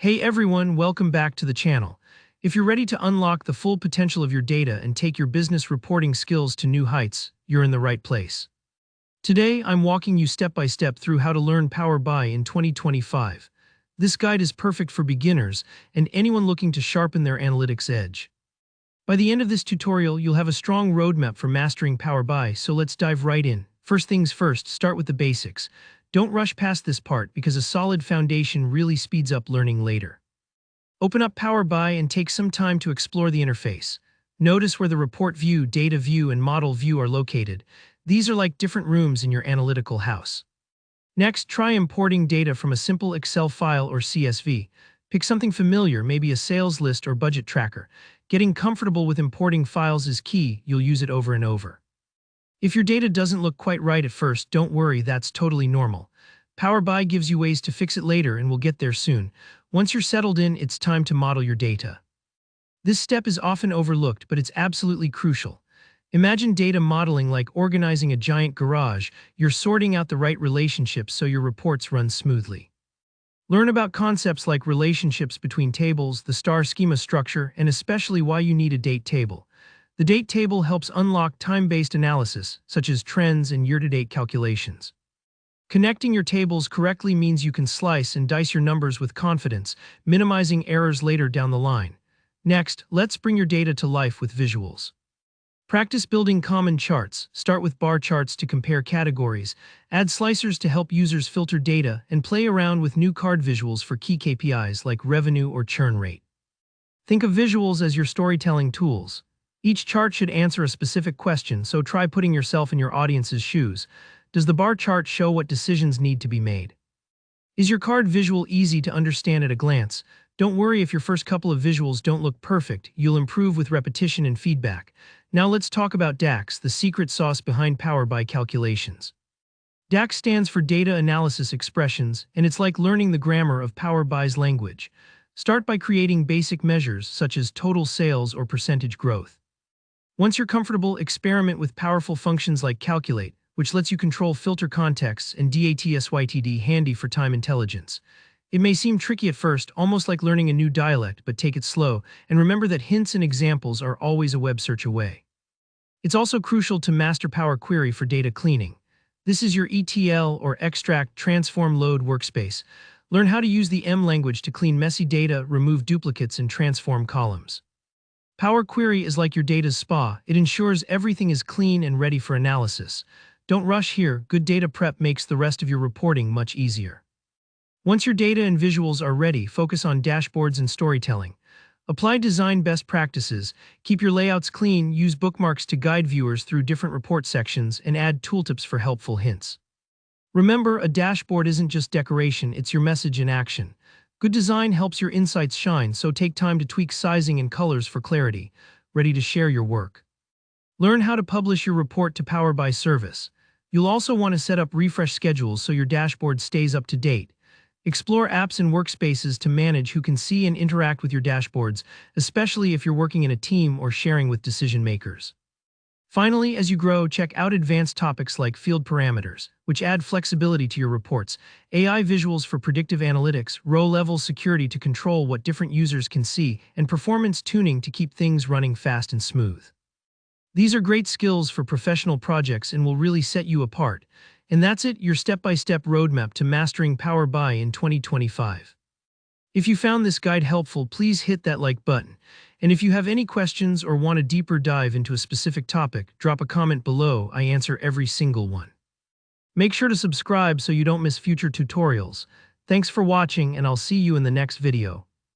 Hey everyone, welcome back to the channel. If you're ready to unlock the full potential of your data and take your business reporting skills to new heights, you're in the right place. Today, I'm walking you step by step through how to learn Power BI in 2025. This guide is perfect for beginners and anyone looking to sharpen their analytics edge. By the end of this tutorial, you'll have a strong roadmap for mastering Power BI, so let's dive right in. First things first, start with the basics. Don't rush past this part because a solid foundation really speeds up learning later. Open up Power BI and take some time to explore the interface. Notice where the report view, data view, and model view are located. These are like different rooms in your analytical house. Next, try importing data from a simple Excel file or CSV. Pick something familiar, maybe a sales list or budget tracker. Getting comfortable with importing files is key. You'll use it over and over. If your data doesn't look quite right at first, don't worry, that's totally normal. Power BI gives you ways to fix it later, and we'll get there soon. Once you're settled in, it's time to model your data. This step is often overlooked, but it's absolutely crucial. Imagine data modeling like organizing a giant garage. You're sorting out the right relationships so your reports run smoothly. Learn about concepts like relationships between tables, the star schema structure, and especially why you need a date table. The date table helps unlock time-based analysis, such as trends and year-to-date calculations. Connecting your tables correctly means you can slice and dice your numbers with confidence, minimizing errors later down the line. Next, let's bring your data to life with visuals. Practice building common charts. Start with bar charts to compare categories, add slicers to help users filter data, and play around with new card visuals for key KPIs like revenue or churn rate. Think of visuals as your storytelling tools. Each chart should answer a specific question, so try putting yourself in your audience's shoes. Does the bar chart show what decisions need to be made? Is your card visual easy to understand at a glance? Don't worry if your first couple of visuals don't look perfect. You'll improve with repetition and feedback. Now let's talk about DAX, the secret sauce behind Power BI calculations. DAX stands for Data Analysis Expressions, and it's like learning the grammar of Power BI's language. Start by creating basic measures such as total sales or percentage growth. Once you're comfortable, experiment with powerful functions like Calculate, which lets you control filter contexts, and DATSYTD, handy for time intelligence. It may seem tricky at first, almost like learning a new dialect, but take it slow, and remember that hints and examples are always a web search away. It's also crucial to master Power Query for data cleaning. This is your ETL or extract, transform, load workspace. Learn how to use the M language to clean messy data, remove duplicates, and transform columns. Power Query is like your data's spa. It ensures everything is clean and ready for analysis. Don't rush here. Good data prep makes the rest of your reporting much easier. Once your data and visuals are ready, focus on dashboards and storytelling. Apply design best practices, keep your layouts clean, use bookmarks to guide viewers through different report sections, and add tooltips for helpful hints. Remember, a dashboard isn't just decoration, it's your message in action. Good design helps your insights shine, so take time to tweak sizing and colors for clarity. Ready to share your work. Learn how to publish your report to Power BI service. You'll also want to set up refresh schedules so your dashboard stays up to date. Explore apps and workspaces to manage who can see and interact with your dashboards, especially if you're working in a team or sharing with decision makers. Finally, as you grow, check out advanced topics like field parameters, which add flexibility to your reports, AI visuals for predictive analytics, row-level security to control what different users can see, and performance tuning to keep things running fast and smooth. These are great skills for professional projects and will really set you apart. And that's it, your step-by-step roadmap to mastering Power BI in 2025. If you found this guide helpful, please hit that like button. And if you have any questions or want a deeper dive into a specific topic, drop a comment below. I answer every single one. Make sure to subscribe so you don't miss future tutorials. Thanks for watching, and I'll see you in the next video.